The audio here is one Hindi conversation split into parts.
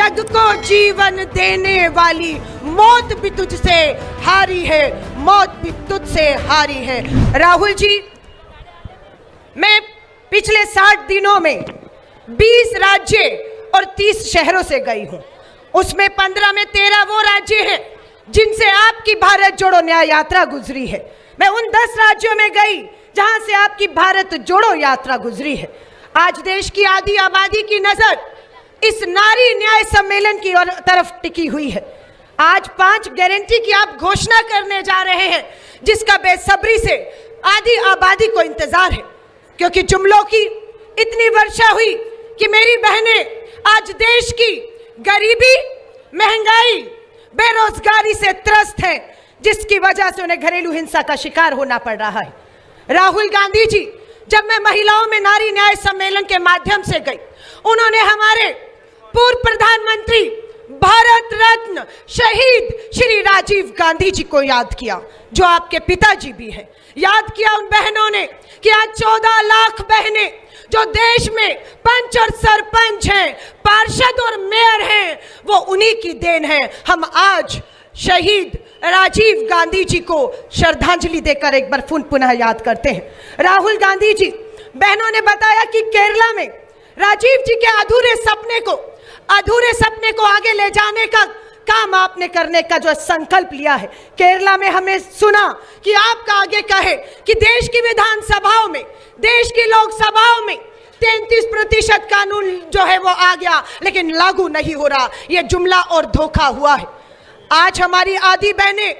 जग को जीवन देने वाली मौत भी तुझसे हारी है, मौत भी तुझसे हारी है। राहुल जी, मैं पिछले 60 दिनों में 20 राज्य और 30 शहरों से गई हूं। उसमें 15 में 13 वो राज्य हैं जिनसे आपकी भारत जोड़ो न्याय यात्रा गुजरी है। मैं उन 10 राज्यों में गई जहां से आपकी भारत जोड़ो यात्रा गुजरी है। आज देश की आधी आबादी की नजर इस नारी न्याय सम्मेलन की ओर तरफ टिकी हुई है। आज 5 गारंटी की आप घोषणा करने जा रहे हैं, जिसका बेसब्री से आधी आबादी को इंतजार है, क्योंकि जुमलों की इतनी वर्षा हुई कि मेरी बहनें आज देश की गरीबी, महंगाई, बेरोजगारी से त्रस्त हैं, जिसकी वजह से उन्हें घरेलू हिंसा का शिकार होना पड़ रहा है। राहुल गांधी जी, जब मैं महिलाओं में नारी न्याय सम्मेलन के माध्यम से गई, उन्होंने हमारे पूर्व प्रधानमंत्री, भारत रत्न शहीद श्री राजीव गांधी जी को याद किया, जो आपके पिताजी भी हैं। याद किया उन बहनों ने कि आज 14 लाख बहनें जो देश में पंच और सरपंच हैं, पार्षद और मेयर हैं, वो उन्हीं की देन है। हम आज शहीद राजीव गांधी जी को श्रद्धांजलि देकर एक बार पुनः याद करते हैं। राहुल गांधी जी, बहनों ने बताया कि केरला में राजीव जी के अधूरे सपने को आगे ले जाने का काम आपने करने का जो संकल्प लिया है। केरला में हमें सुना कि आपका आगे का है कि देश की विधानसभाओं में, देश की लोकसभाओं में 33% कानून जो है वो आ गया, लेकिन लागू नहीं हो रहा। ये जुमला और धोखा हुआ है। आज हमारी आधी बहनें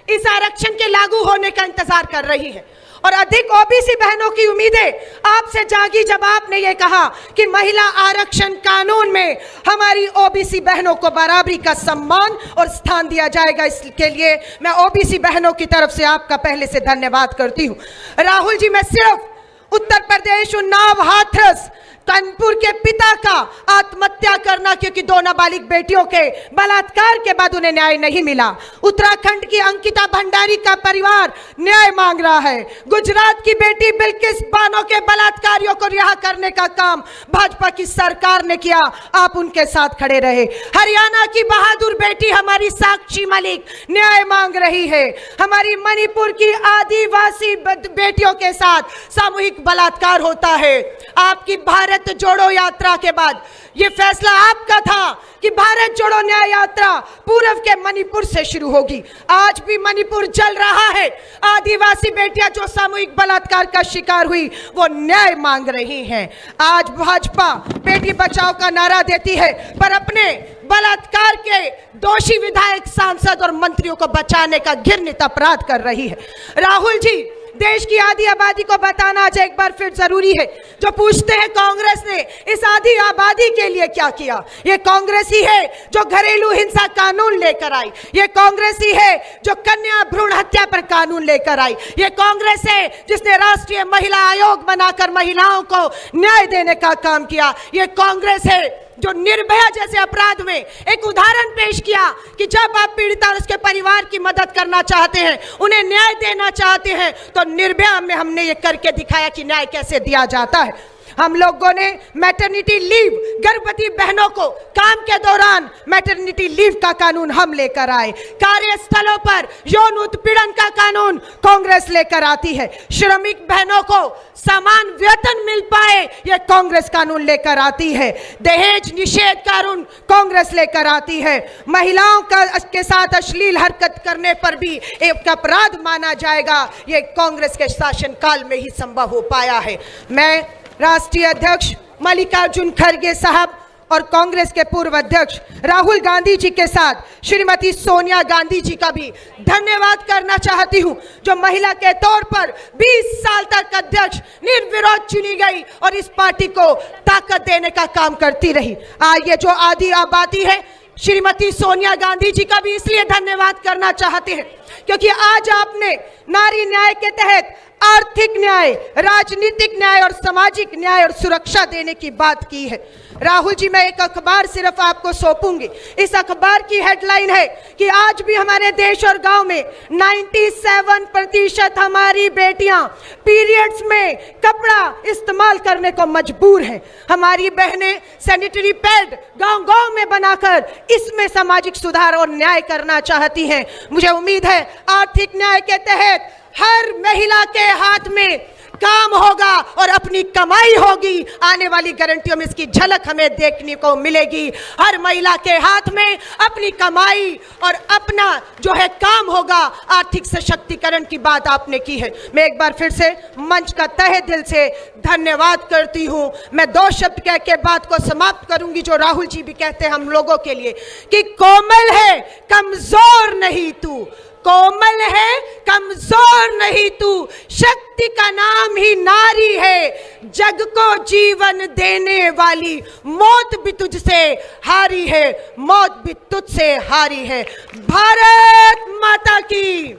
इस आरक्षण के लागू होने का इंतजार कर रही हैं, और अधिक ओबीसी बहनों की उम्मीदें आपसे जागी जब आपने ये कहा कि महिला आरक्षण कानून में हमारी ओबीसी बहनों को बराबरी का सम्मान और स्थान दिया जाएगा। इसके लिए मैं ओबीसी बहनों की तरफ से आपका पहले से धन्यवाद करती हूँ। राहुल जी, मैं सिर्फ उत्तर प्रदेश उन्नाव हाथरस कानपुर के पिता का आत्महत्या करना, क्योंकि 2 नाबालिग बेटियों के बलात्कार के बाद उन्हें न्याय नहीं मिला। उत्तराखंड की अंकिता भंडारी का परिवार न्याय मांग रहा है। गुजरात की बेटी बिल्किस बानो के बलात्कारियों को रिहा करने का काम भाजपा की सरकार ने किया, आप उनके साथ खड़े रहे। हरियाणा की बहादुर बेटी हमारी साक्षी मलिक न्याय मांग रही है। हमारी मणिपुर की आदिवासी बेटियों के साथ सामूहिक बलात्कार होता है। आपकी भारत जोड़ो यात्रा के बाद यह फैसला आपका था कि भारत जोड़ो न्याय यात्रा पूर्व के मणिपुर से शुरू होगी। आज भी मणिपुर जल रहा है। आदिवासी बेटियां जो सामूहिक बलात्कार का शिकार हुई, वो न्याय मांग रही हैं। आज भाजपा बेटी बचाओ का नारा देती है, पर अपने बलात्कार के दोषी विधायक, सांसद और मंत्रियों को बचाने का घृणित अपराध कर रही है। राहुल जी, देश की आधी आबादी को बताना आज एक बार फिर जरूरी है। जो पूछते हैं कांग्रेस ने इस आधी आबादी के लिए क्या किया, ये कांग्रेस ही है जो घरेलू हिंसा कानून लेकर आई। ये कांग्रेस ही है जो कन्या भ्रूण हत्या पर कानून लेकर आई। ये कांग्रेस है जिसने राष्ट्रीय महिला आयोग बनाकर महिलाओं को न्याय देने का काम किया। ये कांग्रेस है जो निर्भया जैसे अपराध में एक उदाहरण पेश किया कि जब आप पीड़िता और उसके परिवार की मदद करना चाहते हैं, उन्हें न्याय देना चाहते हैं, तो निर्भया में हमने ये करके दिखाया कि न्याय कैसे दिया जाता है। हम लोगों ने मैटरनिटी लीव, गर्भवती बहनों को काम के दौरान मैटरनिटी लीव का कानून हम लेकर आए। कार्यस्थलों पर यौन उत्पीड़न का कानून कांग्रेस लेकर आती है। श्रमिक बहनों को समान वेतन मिल पाए, यह कांग्रेस कानून लेकर आती है। दहेज निषेध कानून कांग्रेस लेकर आती है। महिलाओं के साथ अश्लील हरकत करने पर भी एक अपराध माना जाएगा, यह कांग्रेस के शासनकाल में ही संभव हो पाया है। मैं राष्ट्रीय अध्यक्ष मल्लिकार्जुन खड़गे साहब और कांग्रेस के पूर्व अध्यक्ष राहुल गांधी जी के साथ श्रीमती सोनिया गांधी जी का भी धन्यवाद करना चाहती हूं, जो महिला के तौर पर 20 साल तक अध्यक्ष निर्विरोध चुनी गई और इस पार्टी को ताकत देने का काम करती रही। आज ये जो आधी आबादी है, श्रीमती सोनिया गांधी जी का भी इसलिए धन्यवाद करना चाहते हैं क्योंकि आज आपने नारी न्याय के तहत आर्थिक न्याय, राजनीतिक न्याय और सामाजिक न्याय और सुरक्षा देने की बात की है। राहुल जी, मैं एक अखबार सिर्फ आपको सौंपूंगी। इस अखबार की हेडलाइन है कि आज भी हमारे देश और गांव में 97% हमारी बेटियां पीरियड्स में कपड़ा इस्तेमाल करने को मजबूर हैं। हमारी बहनें सैनिटरी पैड गांव-गांव में बनाकर इसमें सामाजिक सुधार और न्याय करना चाहती हैं। मुझे उम्मीद है आर्थिक न्याय के तहत हर महिला के हाथ में काम होगा और अपनी कमाई होगी। आने वाली गारंटियों में इसकी झलक हमें देखने को मिलेगी। हर महिला के हाथ में अपनी कमाई और अपना जो है काम होगा। आर्थिक सशक्तिकरण की बात आपने की है। मैं एक बार फिर से मंच का तहे दिल से धन्यवाद करती हूं। मैं 2 शब्द कह के बात को समाप्त करूंगी, जो राहुल जी भी कहते हैं हम लोगों के लिए, कि कोमल है कमजोर नहीं तू, कोमल है कमजोर नहीं तू, शक्ति का नाम ही नारी है, जग को जीवन देने वाली, मौत भी तुझसे हारी है, मौत भी तुझसे हारी है। भारत माता की,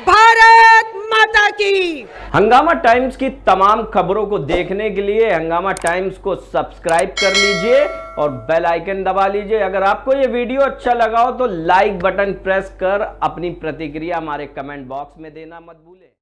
भारत माता की। हंगामा टाइम्स की तमाम खबरों को देखने के लिए हंगामा टाइम्स को सब्सक्राइब कर लीजिए और बेल आइकन दबा लीजिए। अगर आपको ये वीडियो अच्छा लगा हो तो लाइक बटन प्रेस कर अपनी प्रतिक्रिया हमारे कमेंट बॉक्स में देना मत भूलें।